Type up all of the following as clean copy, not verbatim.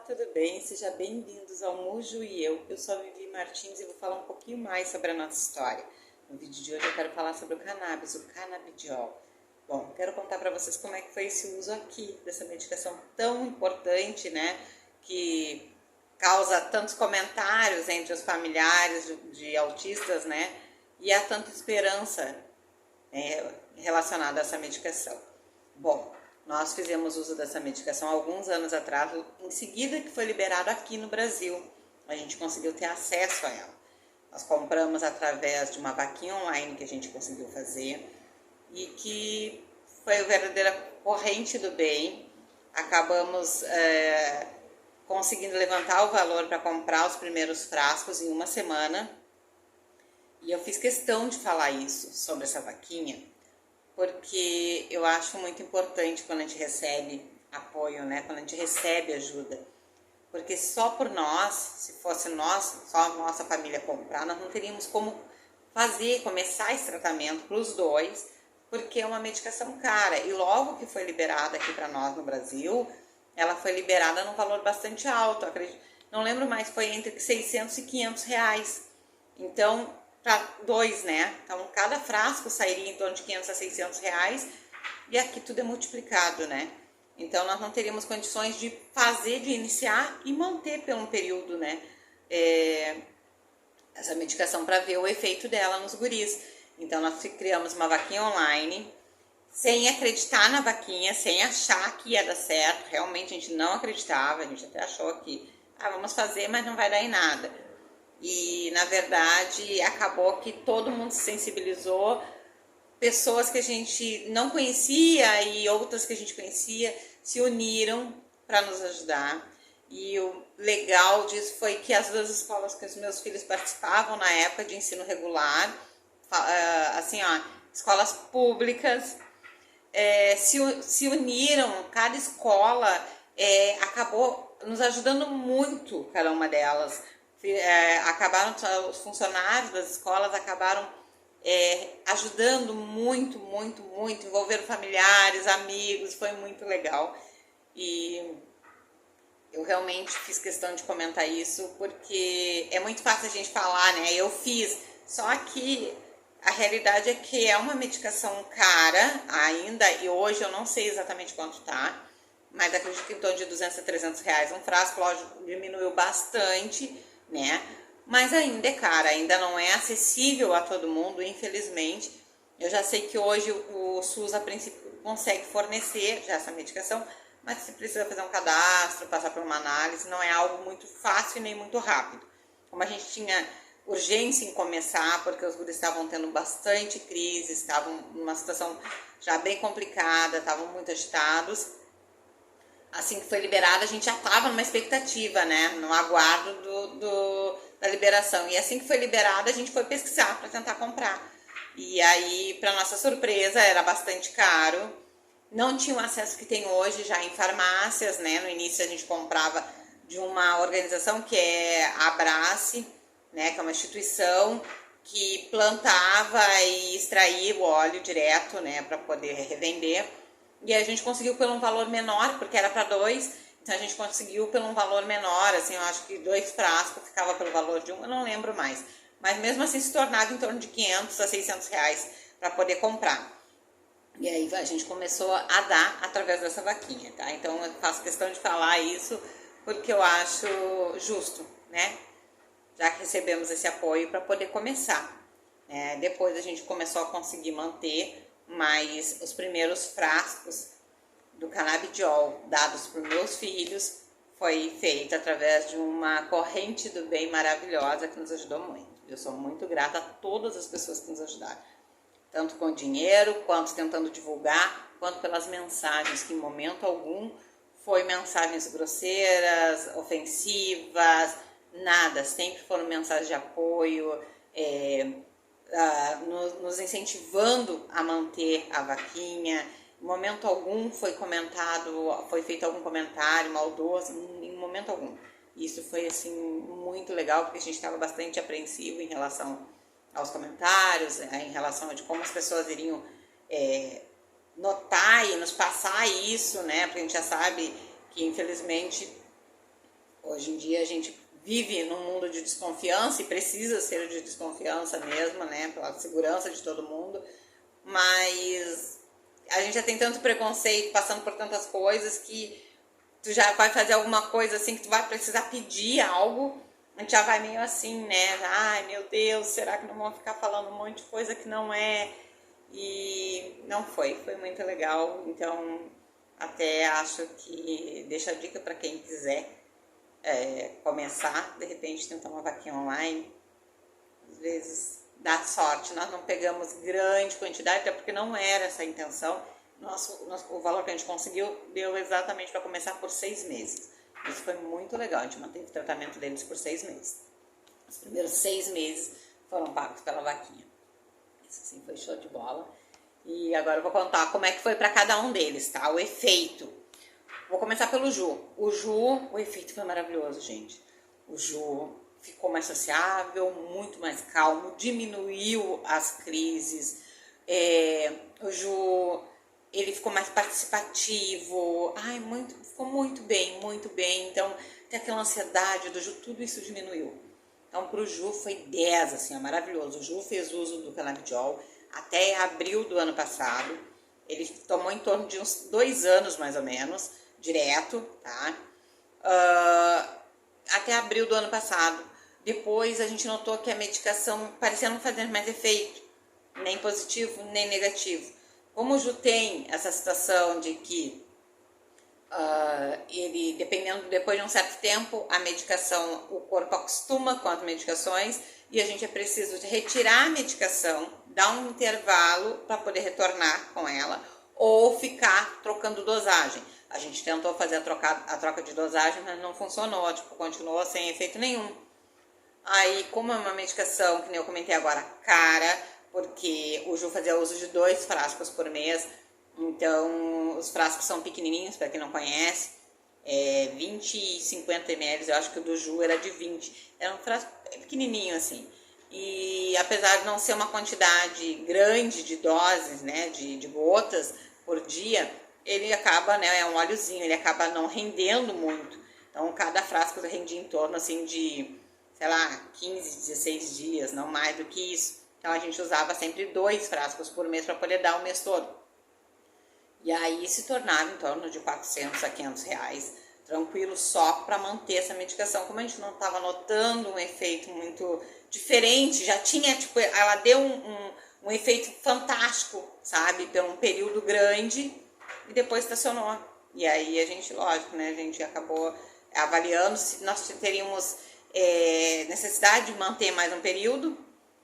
tudo bem? Sejam bem-vindos ao Mujo e Eu sou a Vivi Martins e vou falar um pouquinho mais sobre a nossa história. No vídeo de hoje eu quero falar sobre o cannabis, o canabidiol. Bom, quero contar para vocês como é que foi esse uso aqui dessa medicação tão importante, né? Que causa tantos comentários entre os familiares de autistas, né? E há tanta esperança relacionada a essa medicação. Bom, nós fizemos uso dessa medicação há alguns anos atrás, em seguida que foi liberada aqui no Brasil, a gente conseguiu ter acesso a ela. Nós compramos através de uma vaquinha online que a gente conseguiu fazer e que foi a verdadeira corrente do bem. Acabamos conseguindo levantar o valor para comprar os primeiros frascos em uma semana. E eu fiz questão de falar isso sobre essa vaquinha, porque eu acho muito importante quando a gente recebe apoio, né? Quando a gente recebe ajuda. Porque só por nós, se fosse nós, só a nossa família comprar, nós não teríamos como começar esse tratamento para os dois, porque é uma medicação cara. E logo que foi liberada aqui para nós no Brasil, ela foi liberada num valor bastante alto, acredito. Não lembro mais, foi entre 600 e 500 reais. Então, para dois, né? Então, cada frasco sairia em torno de 500 a 600 reais e aqui tudo é multiplicado, né? Então, nós não teríamos condições de iniciar e manter por um período, né? Essa medicação para ver o efeito dela nos guris. Então, nós criamos uma vaquinha online, sem acreditar na vaquinha, sem achar que ia dar certo. Realmente, a gente não acreditava, a gente até achou que, vamos fazer, mas não vai dar em nada. E, na verdade, acabou que todo mundo se sensibilizou, pessoas que a gente não conhecia e outras que a gente conhecia se uniram para nos ajudar. E o legal disso foi que as duas escolas que os meus filhos participavam na época de ensino regular, assim, ó, escolas públicas, se uniram, cada escola acabou nos ajudando muito, cada uma delas. Os funcionários das escolas acabaram ajudando muito, envolveram familiares, amigos, foi muito legal. E eu realmente fiz questão de comentar isso, porque é muito fácil a gente falar, né? Eu fiz, só que a realidade é que é uma medicação cara ainda, e hoje eu não sei exatamente quanto tá, mas acredito que em torno de 200 a 300 reais um frasco, lógico, diminuiu bastante, né? Mas ainda é cara, ainda não é acessível a todo mundo, infelizmente. Eu já sei que hoje o SUS, a princípio, consegue fornecer já essa medicação, mas você precisa fazer um cadastro, passar por uma análise, não é algo muito fácil e nem muito rápido. Como a gente tinha urgência em começar, porque os guris estavam tendo bastante crise, estavam numa situação já bem complicada, estavam muito agitados. Assim que foi liberada, a gente já estava numa expectativa, né, no aguardo da liberação. E assim que foi liberada, a gente foi pesquisar para tentar comprar. E aí, para nossa surpresa, era bastante caro. Não tinha o acesso que tem hoje já em farmácias, né? No início a gente comprava de uma organização que é a Abrace, né, que é uma instituição que plantava e extraía o óleo direto, né, para poder revender. E a gente conseguiu por um valor menor, porque era para dois, então a gente conseguiu por um valor menor, assim, eu acho que 2 frascos ficava pelo valor de um, eu não lembro mais. Mas mesmo assim se tornava em torno de 500 a 600 reais para poder comprar. E aí a gente começou a dar através dessa vaquinha, tá? Então eu faço questão de falar isso porque eu acho justo, né? Já que recebemos esse apoio para poder começar. Depois a gente começou a conseguir manter, mas os primeiros frascos do canabidiol dados para os meus filhos foi feito através de uma corrente do bem maravilhosa que nos ajudou muito. Eu sou muito grata a todas as pessoas que nos ajudaram, tanto com dinheiro, quanto tentando divulgar, quanto pelas mensagens, que em momento algum foi mensagens grosseiras, ofensivas, nada, sempre foram mensagens de apoio, nos incentivando a manter a vaquinha. Em momento algum foi feito algum comentário maldoso, em momento algum. Isso foi assim muito legal, porque a gente estava bastante apreensivo em relação aos comentários, em relação a de como as pessoas iriam notar e nos passar isso, né? Porque a gente já sabe que infelizmente Hoje em dia a gente vive num mundo de desconfiança e precisa ser de desconfiança mesmo, né, pela segurança de todo mundo, mas a gente já tem tanto preconceito, passando por tantas coisas, que tu já vai fazer alguma coisa assim, que tu vai precisar pedir algo, a gente já vai meio assim, né, ai meu Deus, será que não vão ficar falando um monte de coisa que não é? E não foi muito legal, então até acho que deixa a dica para quem quiser começar, de repente tentar uma vaquinha online, às vezes dá sorte. Nós não pegamos grande quantidade, até porque não era essa a intenção. O valor que a gente conseguiu deu exatamente para começar por 6 meses. Isso foi muito legal, a gente manteve o tratamento deles por 6 meses. Os primeiros 6 meses foram pagos pela vaquinha. Isso sim foi show de bola. E agora eu vou contar como é que foi para cada um deles, tá? O efeito. Vou começar pelo Ju. O efeito foi maravilhoso, gente. O Ju ficou mais sociável, muito mais calmo, diminuiu as crises. O Ju, ele ficou mais participativo. Ficou muito bem, muito bem. Então, tem aquela ansiedade do Ju, tudo isso diminuiu. Então, pro Ju foi 10, assim, maravilhoso. O Ju fez uso do canabidiol até abril do ano passado. Ele tomou em torno de uns 2 anos, mais ou menos, direto, tá? Até abril do ano passado. Depois a gente notou que a medicação parecia não fazer mais efeito, nem positivo, nem negativo. Como o Ju tem essa situação de que ele, dependendo, depois de um certo tempo, a medicação, o corpo acostuma com as medicações e a gente é preciso de retirar a medicação, dar um intervalo para poder retornar com ela ou ficar trocando dosagem. A gente tentou fazer a troca de dosagem, mas não funcionou, continuou sem efeito nenhum. Aí, como é uma medicação, que nem eu comentei agora, cara, porque o Ju fazia uso de 2 frascos por mês, então os frascos são pequenininhos, para quem não conhece, 20 e 50 ml, eu acho que o do Ju era de 20, era um frasco pequenininho assim. E apesar de não ser uma quantidade grande de doses, né, de gotas por dia, ele acaba, né, é um óleozinho, ele acaba não rendendo muito. Então cada frasco rendia em torno assim de, sei lá, 15, 16 dias, não mais do que isso. Então a gente usava sempre 2 frascos por mês para poder dar o mês todo. E aí se tornava em torno de 400 a 500 reais, tranquilo, só para manter essa medicação. Como a gente não estava notando um efeito muito diferente, já tinha, tipo, ela deu um efeito fantástico, sabe, por um período grande e depois estacionou. E aí a gente, lógico, né, a gente acabou avaliando se nós teríamos necessidade de manter mais um período,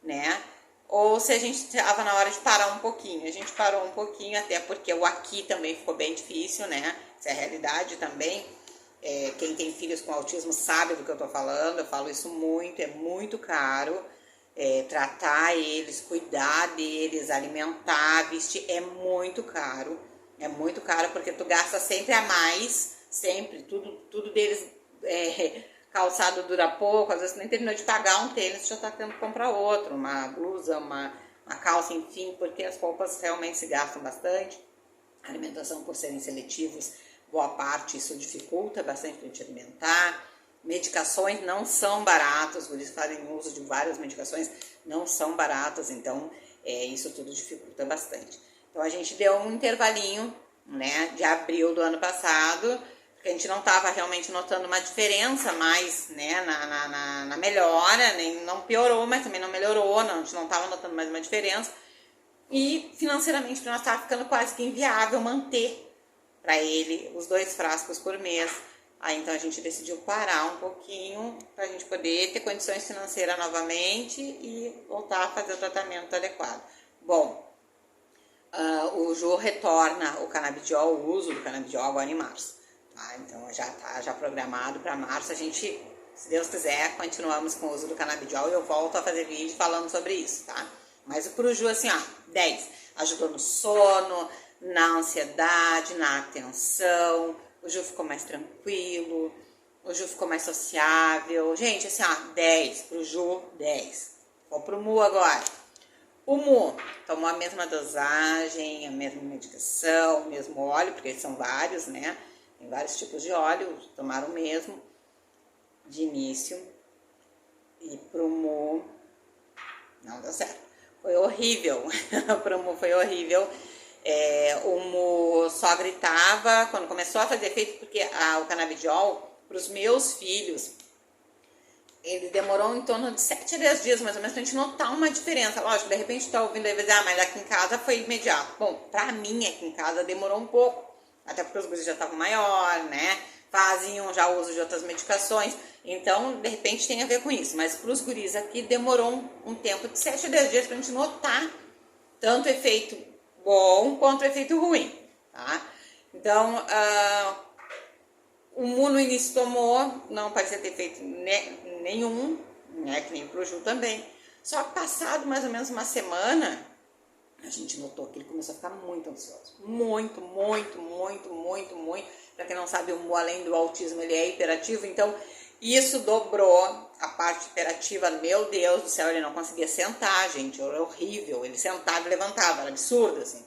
né, ou se a gente estava na hora de parar um pouquinho. A gente parou um pouquinho, até porque o aqui também ficou bem difícil, né? Essa é a realidade também. Quem tem filhos com autismo sabe do que eu tô falando, eu falo isso muito, é muito caro. Tratar eles, cuidar deles, alimentar, vestir, é muito caro. É muito caro porque tu gasta sempre a mais, sempre, tudo deles calçado dura pouco, às vezes nem terminou de pagar um tênis, já tá tendo que comprar outro, uma blusa, uma calça, enfim, porque as roupas realmente se gastam bastante. A alimentação, por serem seletivos, boa parte isso dificulta bastante para a gente alimentar. Medicações não são baratas, eles fazem uso de várias medicações, não são baratas, então isso tudo dificulta bastante. Então a gente deu um intervalinho, né, de abril do ano passado, porque a gente não estava realmente notando uma diferença mais, né, na melhora, nem não piorou, mas também não melhorou, não, a gente não estava notando mais uma diferença. E financeiramente para nós estava ficando quase que inviável manter para ele os 2 frascos por mês. Aí então a gente decidiu parar um pouquinho para a gente poder ter condições financeiras novamente e voltar a fazer o tratamento adequado. Bom, o Ju retorna o canabidiol, o uso do canabidiol agora em março. Tá? Então já está programado para março. A gente, se Deus quiser, continuamos com o uso do canabidiol e eu volto a fazer vídeo falando sobre isso, tá? Mas pro Ju, assim, ó, 10. Ajudou no sono, na ansiedade, na atenção. O Ju ficou mais tranquilo, o Ju ficou mais sociável. Gente, assim, ó, 10. Pro Ju, 10. Vou pro Mu agora. O Mu tomou a mesma dosagem, a mesma medicação, o mesmo óleo, porque eles são vários, né? Tem vários tipos de óleo, tomaram o mesmo. de início. E pro Mu não deu certo. Foi horrível. Pro Mu foi horrível. O Mu só gritava quando começou a fazer efeito, porque o canabidiol, para os meus filhos, ele demorou em torno de 7 a 10 dias, mais ou menos, pra gente notar uma diferença. Lógico, de repente tá ouvindo aí, mas aqui em casa foi imediato. Bom, pra mim aqui em casa demorou um pouco, até porque os guris já estavam maior, né? Faziam já uso de outras medicações, então de repente tem a ver com isso. Mas pros guris aqui demorou um tempo de 7 a 10 dias pra gente notar tanto o efeito bom quanto o efeito ruim, tá? Então, o Mu no início tomou, não parecia ter feito nenhum, né, que nem pro Ju também. Só que passado mais ou menos uma semana, a gente notou que ele começou a ficar muito ansioso. Muito, muito, muito, muito, muito. Pra quem não sabe, o Mu, além do autismo, ele é hiperativo, então isso dobrou a parte hiperativa. Meu Deus do céu, ele não conseguia sentar, gente, era horrível. Ele sentava e levantava, era absurdo, assim.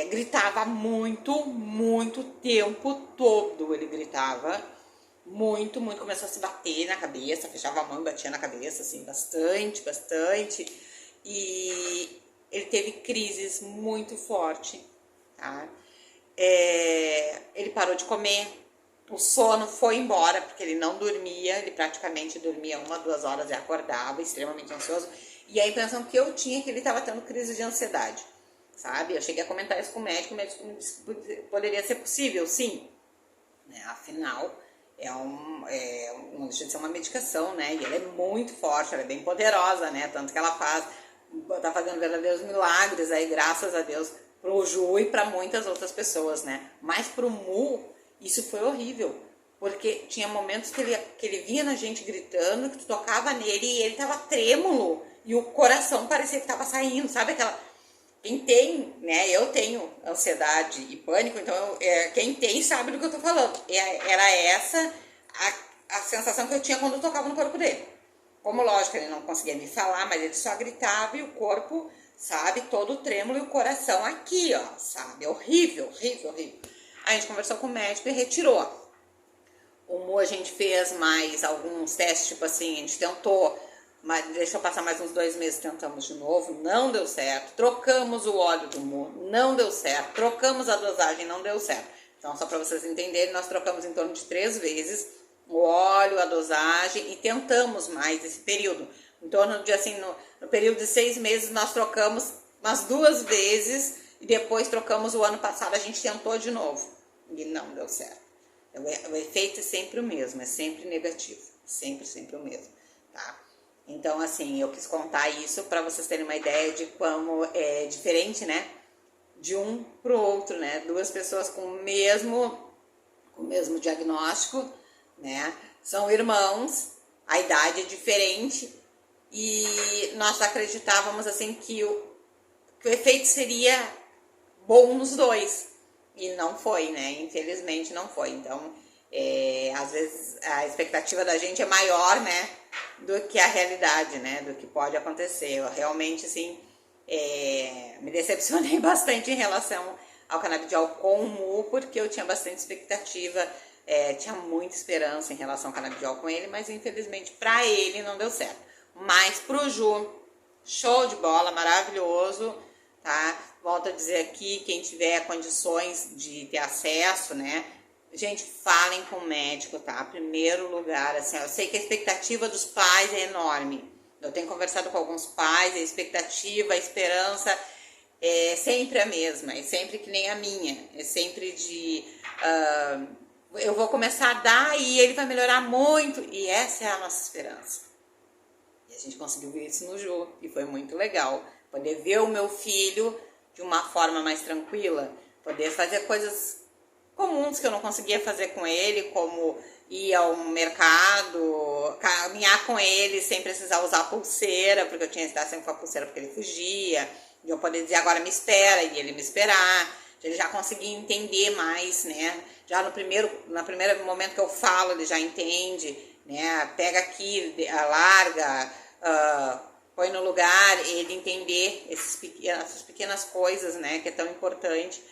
Gritava muito, muito, tempo todo ele gritava, muito, muito, começou a se bater na cabeça, fechava a mão e batia na cabeça, assim, bastante, bastante, e ele teve crises muito fortes, tá? Ele parou de comer, o sono foi embora, porque ele não dormia, ele praticamente dormia 1 a 2 horas e acordava, extremamente ansioso, e a impressão que eu tinha é que ele estava tendo crise de ansiedade. Sabe? Eu cheguei a comentar isso com o médico me disse que poderia ser possível, sim. Né? Afinal, não deixa de ser uma medicação, né? E ela é muito forte, ela é bem poderosa, né? Tanto que ela tá fazendo verdadeiros milagres aí, graças a Deus, pro Ju e para muitas outras pessoas, né? Mas pro Mu, isso foi horrível. Porque tinha momentos que ele vinha na gente gritando, que tu tocava nele e ele tava trêmulo. E o coração parecia que tava saindo, sabe aquela... Quem tem, né, eu tenho ansiedade e pânico, então quem tem sabe do que eu tô falando. Era essa a sensação que eu tinha quando eu tocava no corpo dele. Como lógico, ele não conseguia me falar, mas ele só gritava e o corpo, sabe, todo trêmulo e o coração aqui, ó, sabe, horrível, horrível, horrível. A gente conversou com o médico e retirou. O Mu a gente fez mais alguns testes, tipo assim, a gente tentou... Mas deixa eu passar mais uns 2 meses, tentamos de novo, não deu certo. Trocamos o óleo do Mu, não deu certo. Trocamos a dosagem, não deu certo. Então, só para vocês entenderem, nós trocamos em torno de 3 vezes o óleo, a dosagem e tentamos mais esse período. Em torno de, assim, no período de 6 meses, nós trocamos umas 2 vezes e depois trocamos o ano passado, a gente tentou de novo e não deu certo. O efeito é sempre o mesmo, é sempre negativo, sempre o mesmo, tá? Então, assim, eu quis contar isso para vocês terem uma ideia de como é diferente, né? De um pro outro, né? 2 pessoas com o mesmo diagnóstico, né? São irmãos, a idade é diferente e nós acreditávamos, assim, que o efeito seria bom nos 2 e não foi, né? Infelizmente não foi. Então, às vezes a expectativa da gente é maior, né? Do que a realidade, né? Do que pode acontecer. Eu realmente, assim, me decepcionei bastante em relação ao canabidiol com o Mu, porque eu tinha bastante expectativa, tinha muita esperança em relação ao canabidiol com ele, mas infelizmente pra ele não deu certo. Mas pro Ju, show de bola, maravilhoso, tá? Volto a dizer aqui, quem tiver condições de ter acesso, né? Gente, falem com o médico, tá? Primeiro lugar, assim, eu sei que a expectativa dos pais é enorme. Eu tenho conversado com alguns pais, a expectativa, a esperança é sempre a mesma, é sempre que nem a minha. É sempre de, eu vou começar a dar e ele vai melhorar muito. E essa é a nossa esperança. E a gente conseguiu ver isso no Ju, e foi muito legal. Poder ver o meu filho de uma forma mais tranquila, poder fazer coisas comuns que eu não conseguia fazer com ele, como ir ao mercado, caminhar com ele sem precisar usar pulseira, porque eu tinha que estar sempre com a pulseira porque ele fugia, e eu poder dizer agora me espera, e ele me esperar. Ele já conseguia entender mais, né? Já no primeiro momento que eu falo, ele já entende, né? Pega aqui, larga, põe no lugar, ele entender essas pequenas coisas, né? Que é tão importante.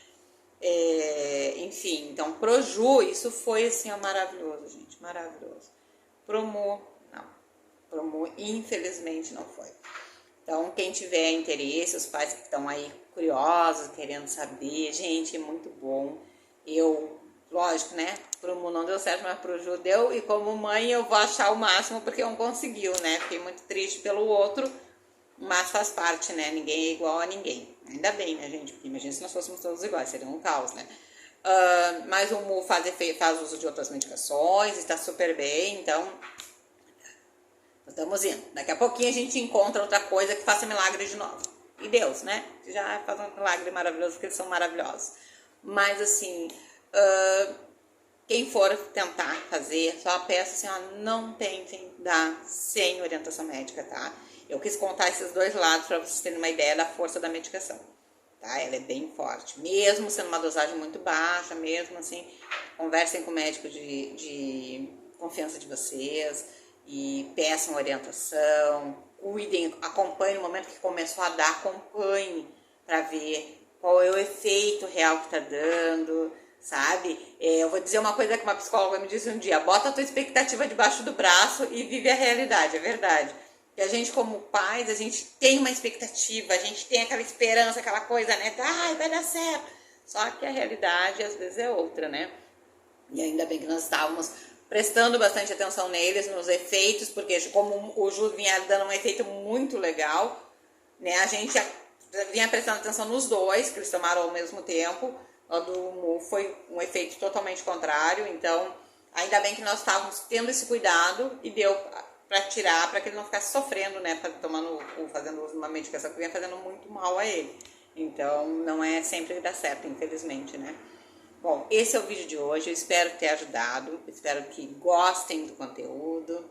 Enfim, então pro Ju isso foi assim, ó, maravilhoso, gente, maravilhoso. Pro Mu, não. Pro Mu, infelizmente, não foi. Então, quem tiver interesse, os pais que estão aí curiosos, querendo saber, gente, é muito bom. Eu, lógico, né, pro Mu não deu certo, mas pro Ju deu, e como mãe eu vou achar o máximo porque um conseguiu, né, fiquei muito triste pelo outro, mas faz parte, né, ninguém é igual a ninguém. Ainda bem, né, gente, porque imagina se nós fôssemos todos iguais, seria um caos, né. Mas o Mu faz uso de outras medicações, está super bem, então estamos indo. Daqui a pouquinho a gente encontra outra coisa que faça milagre de novo. E Deus, né? Que já faz um milagre maravilhoso, porque eles são maravilhosos. Mas assim, quem for tentar fazer, só peço assim, ó, não tentem dar sem orientação médica, tá? Eu quis contar esses dois lados para vocês terem uma ideia da força da medicação. Tá? Ela é bem forte, mesmo sendo uma dosagem muito baixa, mesmo assim, conversem com o médico de confiança de vocês e peçam orientação, cuidem, acompanhem no momento que começou a dar, acompanhe para ver qual é o efeito real que tá dando, sabe? Eu vou dizer uma coisa que uma psicóloga me disse um dia, bota a tua expectativa debaixo do braço e vive a realidade, é verdade. E a gente, como pais, a gente tem uma expectativa, a gente tem aquela esperança, aquela coisa, né? Ai, vai dar certo. Só que a realidade, às vezes, é outra, né? E ainda bem que nós estávamos prestando bastante atenção neles, nos efeitos, porque como o Ju vinha dando um efeito muito legal, né? A gente vinha prestando atenção nos dois, que eles tomaram ao mesmo tempo. O do Mu foi um efeito totalmente contrário, então ainda bem que nós estávamos tendo esse cuidado e deu para tirar, para que ele não ficasse sofrendo, né, tomando ou fazendo uso de uma medicação que vinha fazendo muito mal a ele. Então, não é sempre que dá certo, infelizmente, né. Bom, esse é o vídeo de hoje, eu espero ter ajudado, espero que gostem do conteúdo.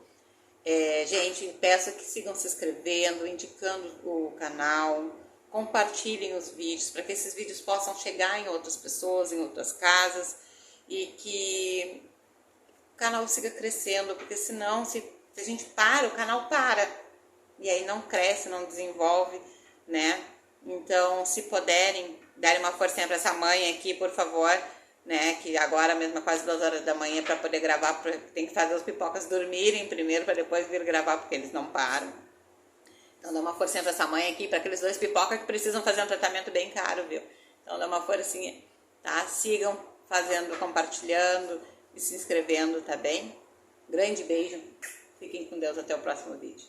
Gente, peço que sigam se inscrevendo, indicando o canal, compartilhem os vídeos, para que esses vídeos possam chegar em outras pessoas, em outras casas, e que o canal siga crescendo, porque senão, se a gente para, o canal para. E aí não cresce, não desenvolve, né? Então, se puderem, darem uma forcinha para essa mãe aqui, por favor, né? Que agora mesmo é quase 2 horas da manhã para poder gravar, porque tem que fazer os pipocas dormirem primeiro para depois vir gravar, porque eles não param. Então, dá uma forcinha para essa mãe aqui, para aqueles 2 pipocas que precisam fazer um tratamento bem caro, viu? Então, dá uma forcinha, tá? Sigam fazendo, compartilhando e se inscrevendo, tá bem? Grande beijo. Fiquem com Deus, até o próximo vídeo.